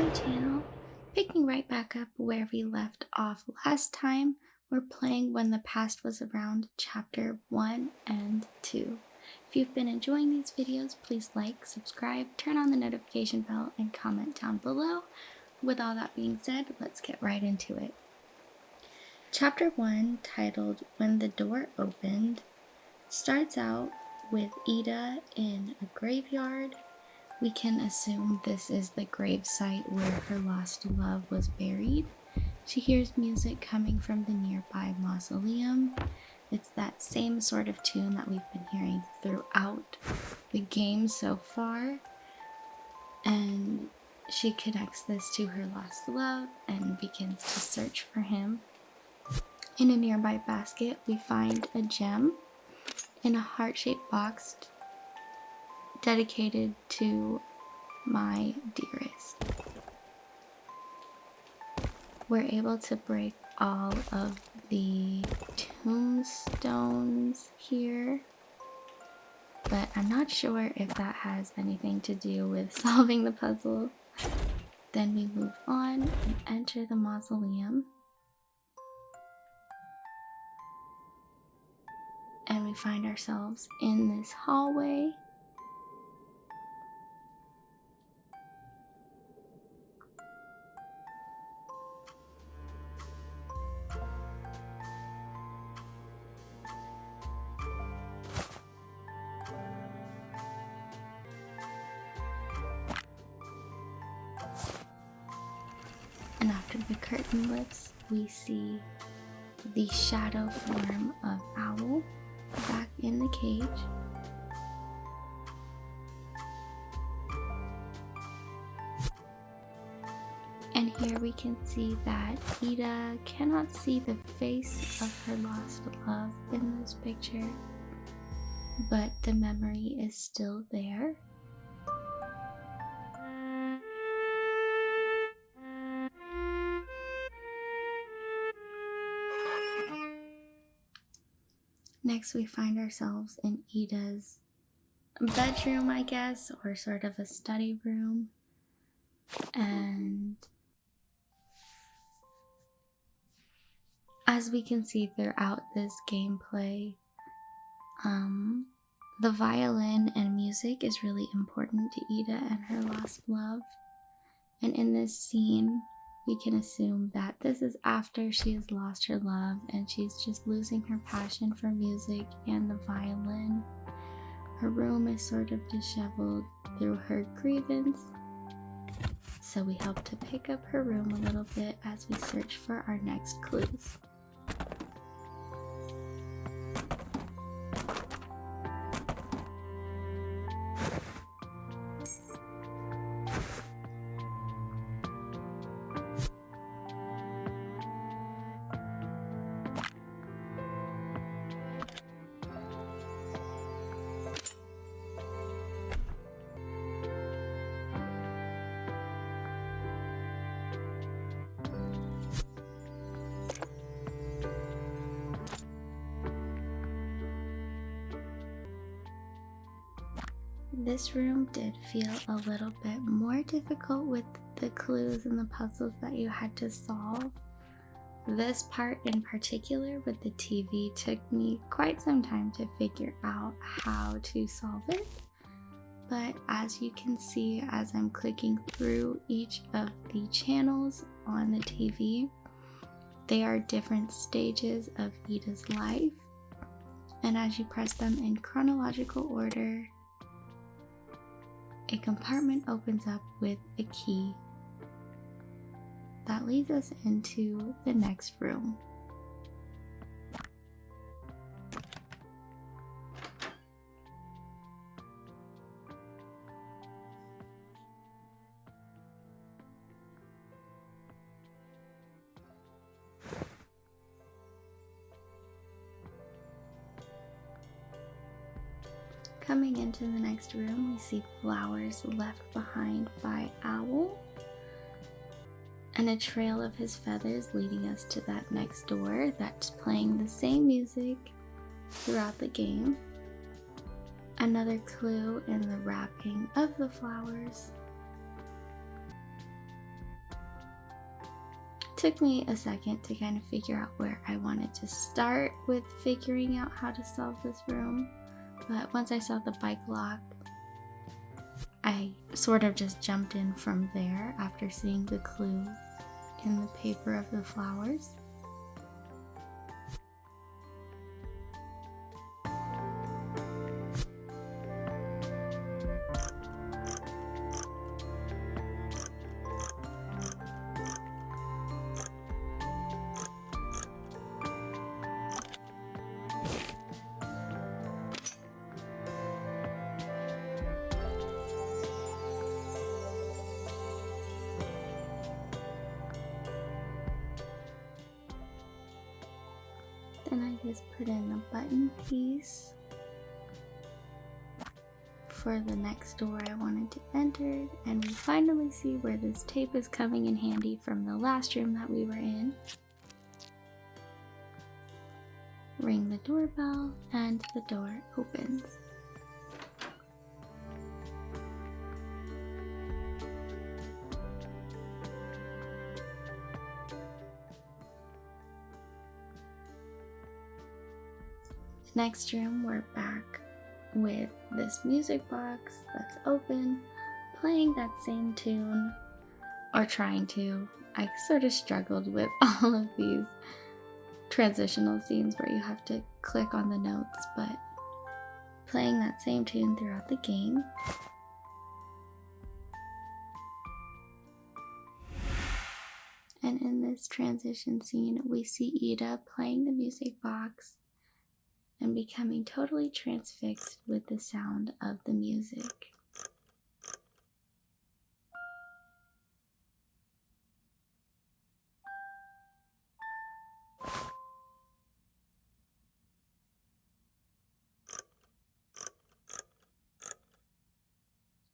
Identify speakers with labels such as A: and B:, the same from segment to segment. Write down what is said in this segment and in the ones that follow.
A: my channel. Picking right back up where we left off last time, we're playing When the Past Was Around, Chapter 1 and 2. If you've been enjoying these videos, please like, subscribe, turn on the notification bell, and comment down below. With all that being said, let's get right into it. Chapter 1, titled When the Door Opened, starts out with Ida in a graveyard. We can assume this is the gravesite where her lost love was buried. She hears music coming from the nearby mausoleum. It's that same sort of tune that we've been hearing throughout the game so far. And she connects this to her lost love and begins to search for him. In a nearby basket, we find a gem in a heart-shaped box dedicated to my dearest. We're able to break all of the tombstones here, but I'm not sure if that has anything to do with solving the puzzle. Then we move on and enter the mausoleum. And we find ourselves in this hallway. And after the curtain lifts, we see the shadow form of Owl back in the cage. And here we can see that Ida cannot see the face of her lost love in this picture, but the memory is still there. Next, we find ourselves in Ida's bedroom, I guess, or sort of a study room. And as we can see throughout this gameplay, the violin and music is really important to Ida and her lost love. And in this scene, we can assume that this is after she has lost her love and she's just losing her passion for music and the violin. Her room is sort of disheveled through her grievance, so we hope to pick up her room a little bit as we search for our next clues. This room did feel a little bit more difficult with the clues and the puzzles that you had to solve. This part in particular with the TV took me quite some time to figure out how to solve it. But as you can see, as I'm clicking through each of the channels on the TV, they are different stages of Ida's life. And as you press them in chronological order, a compartment opens up with a key that leads us into the next room. Coming into the next room, we see flowers left behind by Owl and a trail of his feathers leading us to that next door that's playing the same music throughout the game. Another clue in the wrapping of the flowers. Took me a second to kind of figure out where I wanted to start with figuring out how to solve this room, but once I saw the bike lock, I sort of just jumped in from there after seeing the clue in the paper of the flowers. Then I just put in the button piece for the next door I wanted to enter, and we finally see where this tape is coming in handy from the last room that we were in. Ring the doorbell and the door opens. Next room, we're back with this music box that's open, playing that same tune, or trying to. I sort of struggled with all of these transitional scenes where you have to click on the notes, but playing that same tune throughout the game. And in this transition scene, we see Ida playing the music box and becoming totally transfixed with the sound of the music.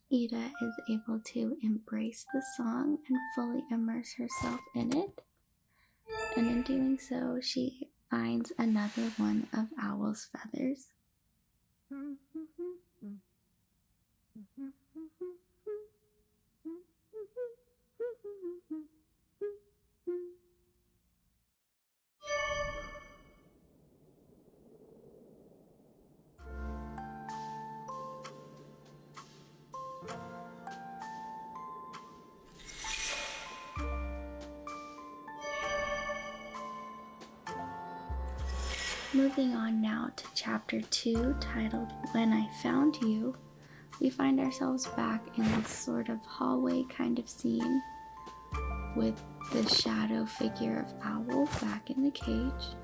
A: Ida is able to embrace the song and fully immerse herself in it, and in doing so, she finds another one of Owl's feathers. Moving on now to chapter 2, titled When I Found You, we find ourselves back in this sort of hallway kind of scene with the shadow figure of Owl back in the cage.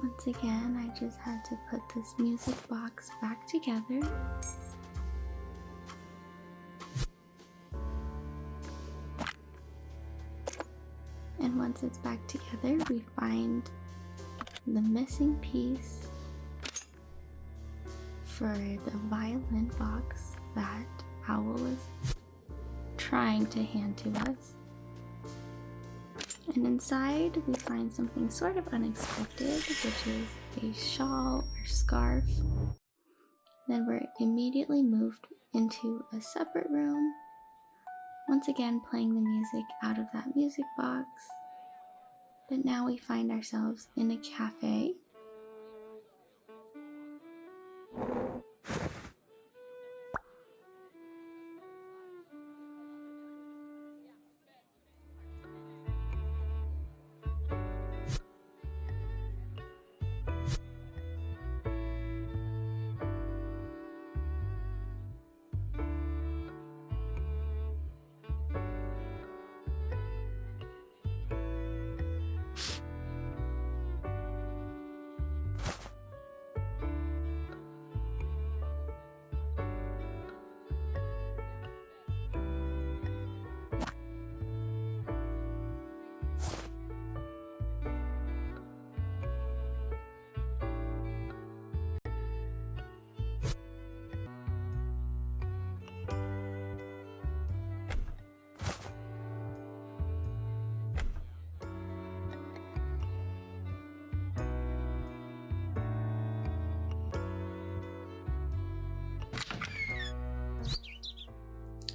A: Once again, I just had to put this music box back together. And once it's back together, we find the missing piece for the violin box that Owl was trying to hand to us. And inside we find something sort of unexpected, which is a shawl or scarf. Then we're immediately moved into a separate room, once again playing the music out of that music box. But now we find ourselves in a cafe.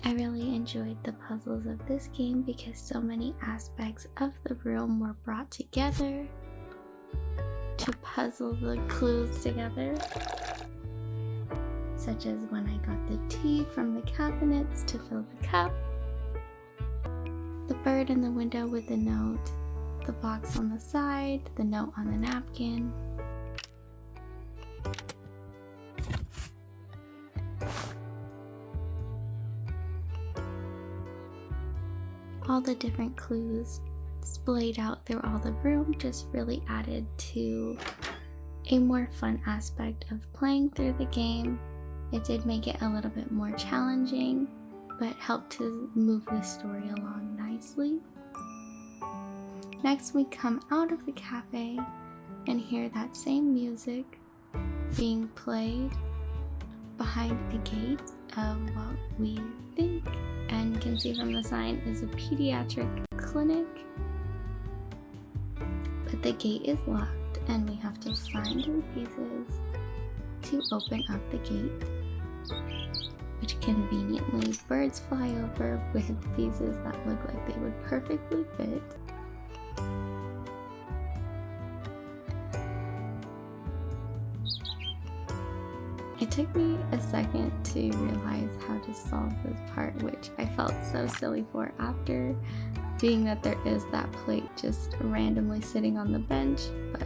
A: I really enjoyed the puzzles of this game because so many aspects of the room were brought together to puzzle the clues together, such as when I got the tea from the cabinets to fill the cup, the bird in the window with the note, the box on the side, the note on the napkin, all the different clues splayed out through all the room just really added to a more fun aspect of playing through the game. It did make it a little bit more challenging, but helped to move the story along nicely. Next, we come out of the cafe and hear that same music being played behind a gate of what we think and can see from the sign is a pediatric clinic. But the gate is locked and we have to find the pieces to open up the gate, which conveniently birds fly over with pieces that look like they would perfectly fit. It took me a second to realize how to solve this part, which I felt so silly for after, being that there is that plate just randomly sitting on the bench, but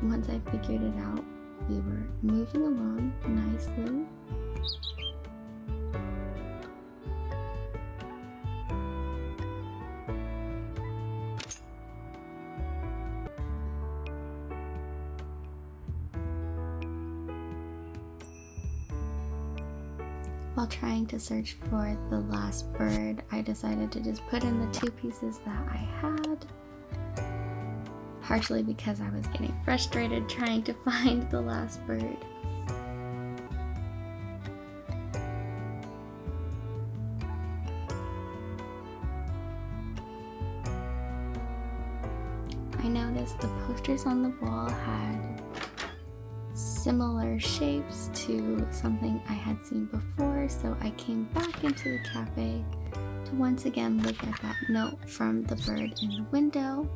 A: once I figured it out, we were moving along nicely. While trying to search for the last bird, I decided to just put in the two pieces that I had, partially because I was getting frustrated trying to find the last bird. I noticed the posters on the wall had similar shapes to something I had seen before, so I came back into the cafe to once again look at that note from the bird in the window.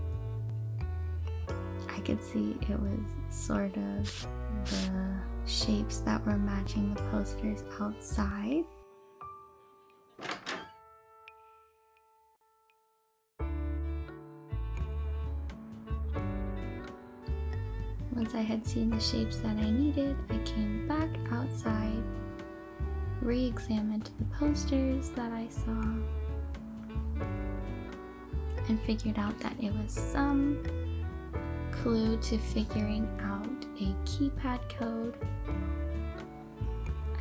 A: I could see it was sort of the shapes that were matching the posters outside. Once I had seen the shapes that I needed, I came back outside, re-examined the posters that I saw, and figured out that it was some clue to figuring out a keypad code.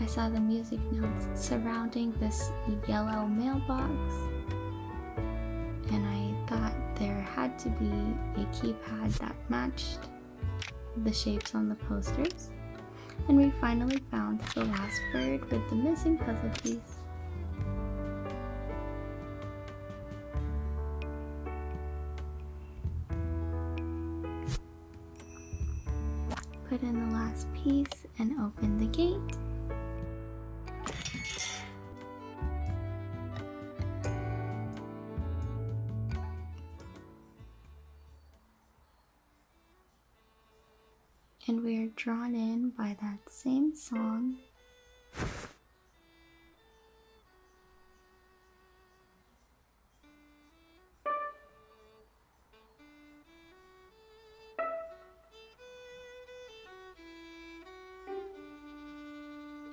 A: I saw the music notes surrounding this yellow mailbox, and I thought there had to be a keypad that matched the shapes on the posters, and we finally found the last bird with the missing puzzle piece. Put in the last piece and open the gate. And we are drawn in by that same song.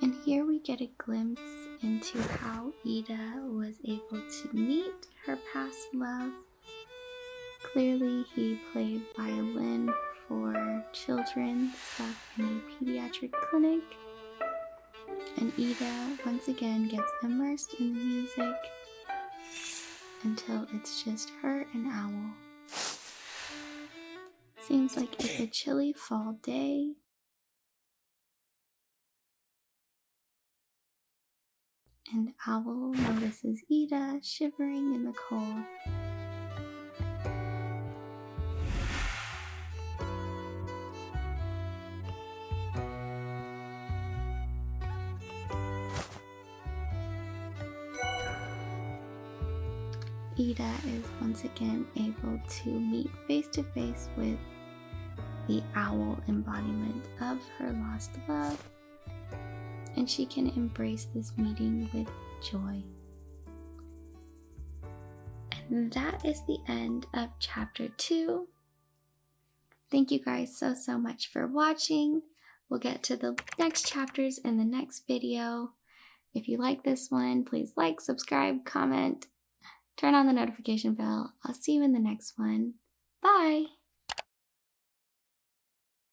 A: And here we get a glimpse into how Ida was able to meet her past love. Clearly, he played violin for children stuck in a pediatric clinic, and Ida once again gets immersed in the music until it's just her and Owl. Seems like it's a chilly fall day, and Owl notices Ida shivering in the cold. Ida is once again able to meet face to face with the owl embodiment of her lost love, and she can embrace this meeting with joy. And that is the end of chapter 2. Thank you guys so much for watching. We'll get to the next chapters in the next video. If you like this one, please like, subscribe, comment, turn on the notification bell. I'll see you in the next one. Bye!